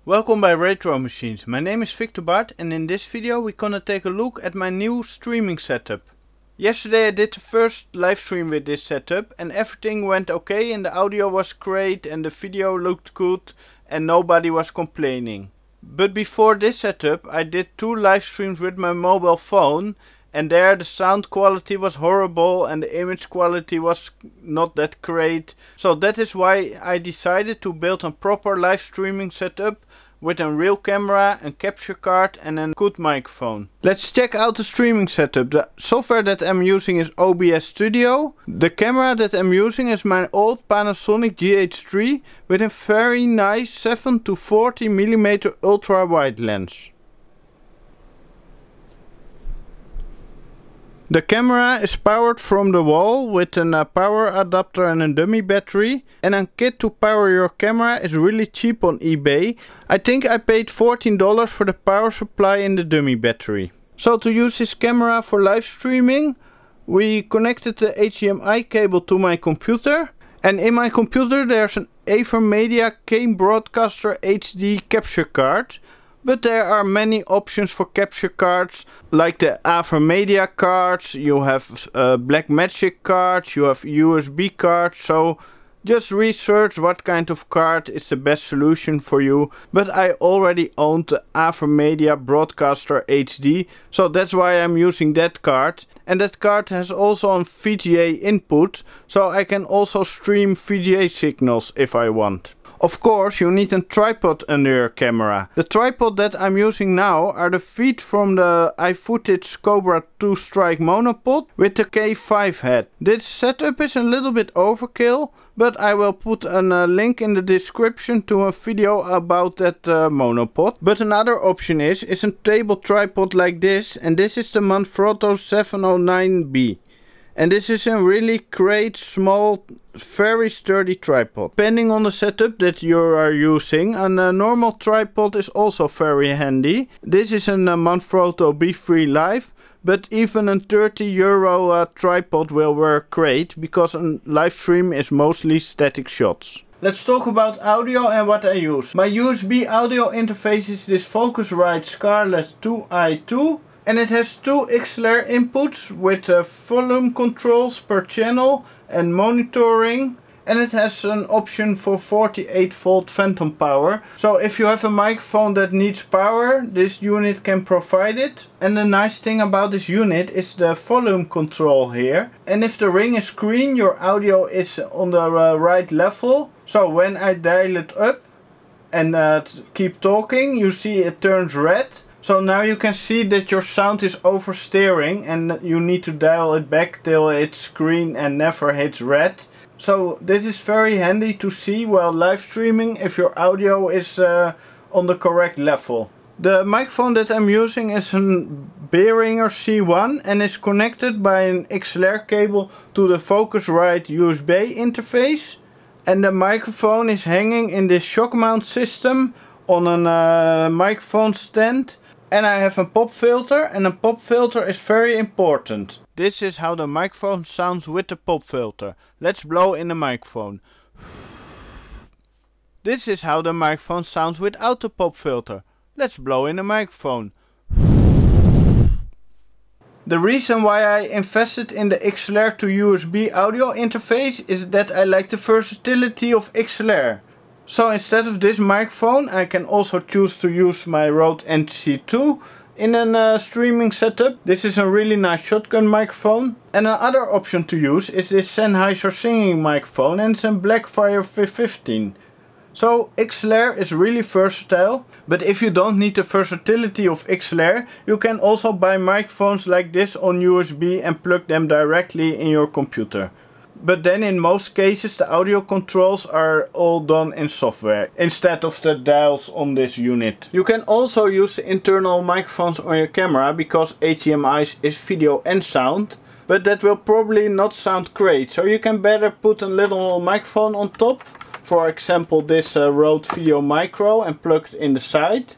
Welcome by Retro Machines. My name is Victor Bart and in this video we're gonna take a look at my new streaming setup. Yesterday I did the first live stream with this setup and everything went okay and the audio was great and the video looked good and nobody was complaining. But before this setup I did 2 live streams with my mobile phone and there the sound quality was horrible and the image quality was not that great. So that is why I decided to build a proper live streaming setup with a real camera, a capture card and a good microphone. Let's check out the streaming setup. The software that I'm using is OBS Studio. The camera that I'm using is my old Panasonic GH3 with a very nice 7 to 40mm ultra-wide lens. The camera is powered from the wall with a power adapter and a dummy battery, and a kit to power your camera is really cheap on eBay. I think I paid $14 for the power supply and the dummy battery. So to use this camera for live streaming, we connected the HDMI cable to my computer, and in my computer there's an Avermedia Game Broadcaster HD capture card. But there are many options for capture cards, like the Avermedia cards, you have Blackmagic cards, you have USB cards, so just research what kind of card is the best solution for you. But I already owned the Avermedia Broadcaster HD, so that's why I'm using that card. And that card has also a VGA input, so I can also stream VGA signals if I want. Of course, you need a tripod under your camera. The tripod that I'm using now are the feet from the iFootage Cobra 2 Strike monopod with the K5 head. This setup is a little bit overkill, but I will put a link in the description to a video about that monopod. But another option is a table tripod like this, and this is the Manfrotto 709B. And this is a really great, small, very sturdy tripod. Depending on the setup that you are using, a normal tripod is also very handy. This is a Manfrotto B3 Live, but even a €30 tripod will work great, because a live stream is mostly static shots. Let's talk about audio and what I use. My USB audio interface is this Focusrite Scarlet 2i2. And it has 2 XLR inputs with volume controls per channel and monitoring. And it has an option for 48 volt phantom power. So if you have a microphone that needs power, this unit can provide it. And the nice thing about this unit is the volume control here. And if the ring is green, your audio is on the right level. So when I dial it up and keep talking, you see it turns red. So now you can see that your sound is oversteering and you need to dial it back till it's green and never hits red. So this is very handy to see while live streaming if your audio is on the correct level. The microphone that I'm using is a Behringer C1 and is connected by an XLR cable to the Focusrite USB interface. And the microphone is hanging in this shock mount system on a microphone stand. And I have a pop filter, and a pop filter is very important. This is how the microphone sounds with the pop filter. Let's blow in the microphone. This is how the microphone sounds without the pop filter. Let's blow in the microphone. The reason why I invested in the XLR to USB audio interface is that I like the versatility of XLR. So instead of this microphone, I can also choose to use my Rode NC2 in a streaming setup. This is a really nice shotgun microphone. And another option to use is this Sennheiser singing microphone and some Blackfire 15. So XLR is really versatile. But if you don't need the versatility of XLR, you can also buy microphones like this on USB and plug them directly in your computer. But then in most cases the audio controls are all done in software instead of the dials on this unit. You can also use the internal microphones on your camera because HDMI is video and sound. But that will probably not sound great, so you can better put a little microphone on top. For example this Rode Video Micro and plug it in the side.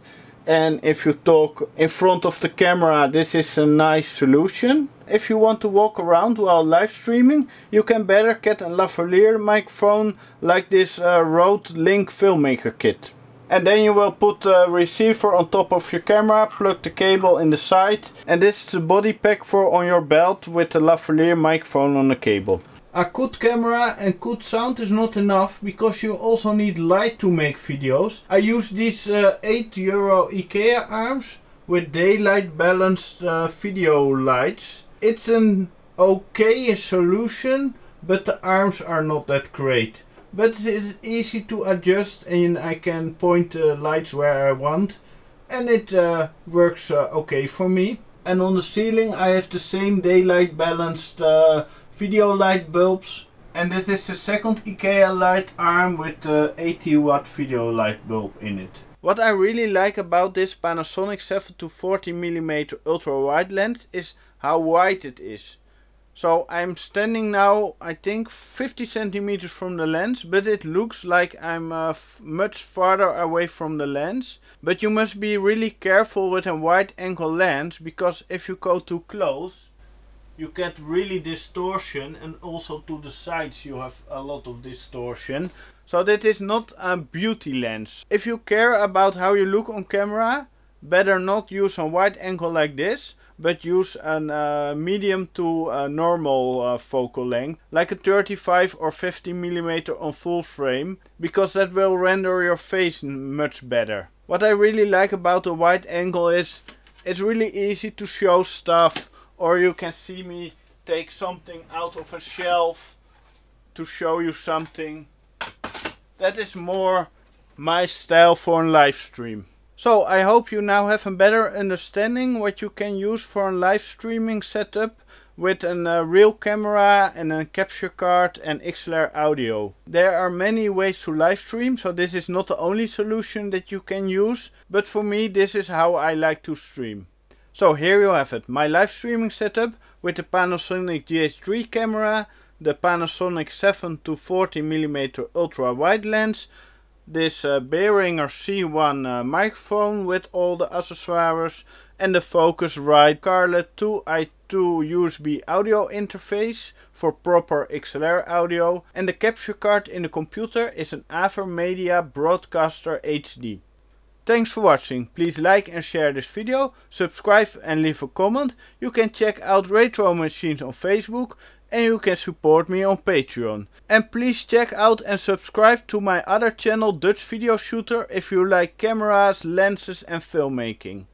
And if you talk in front of the camera, this is a nice solution. If you want to walk around while live streaming, you can better get a lavalier microphone like this Rode Link Filmmaker kit. And then you will put the receiver on top of your camera, plug the cable in the side. And this is the body pack for on your belt with the lavalier microphone on the cable. A good camera and good sound is not enough, because you also need light to make videos. I use these €8 IKEA arms with daylight balanced video lights. It's an okay solution, but the arms are not that great. But it is easy to adjust and I can point the lights where I want. And it works okay for me. And on the ceiling I have the same daylight balanced video light bulbs. And this is the second IKEA light arm with the 80 watt video light bulb in it. What I really like about this Panasonic 7 to 40mm ultra wide lens is how wide it is. So I'm standing now, I think 50 centimeters from the lens, but it looks like I'm much farther away from the lens. But you must be really careful with a wide angle lens, because if you go too close you get really distortion, and also to the sides you have a lot of distortion. So that is not a beauty lens. If you care about how you look on camera, better not use a wide angle like this, but use a medium to a normal focal length, like a 35 or 50mm on full frame, because that will render your face much better. What I really like about the wide angle is it's really easy to show stuff, or you can see me take something out of a shelf to show you something. That is more my style for a live stream. So I hope you now have a better understanding what you can use for a live streaming setup with a real camera and a capture card and XLR audio. There are many ways to live stream, so this is not the only solution that you can use, but for me this is how I like to stream. So here you have it, my live streaming setup with the Panasonic GH3 camera, the Panasonic 7 to 40mm ultra wide lens, this Behringer C1 microphone with all the accessories, and the Focusrite Scarlet 2i2 USB audio interface for proper XLR audio, and the capture card in the computer is an Avermedia Broadcaster HD. Thanks for watching. Please like and share this video, subscribe and leave a comment. You can check out Retro Machines on Facebook, and you can support me on Patreon. And please check out and subscribe to my other channel, Dutch Video Shooter, if you like cameras, lenses and filmmaking.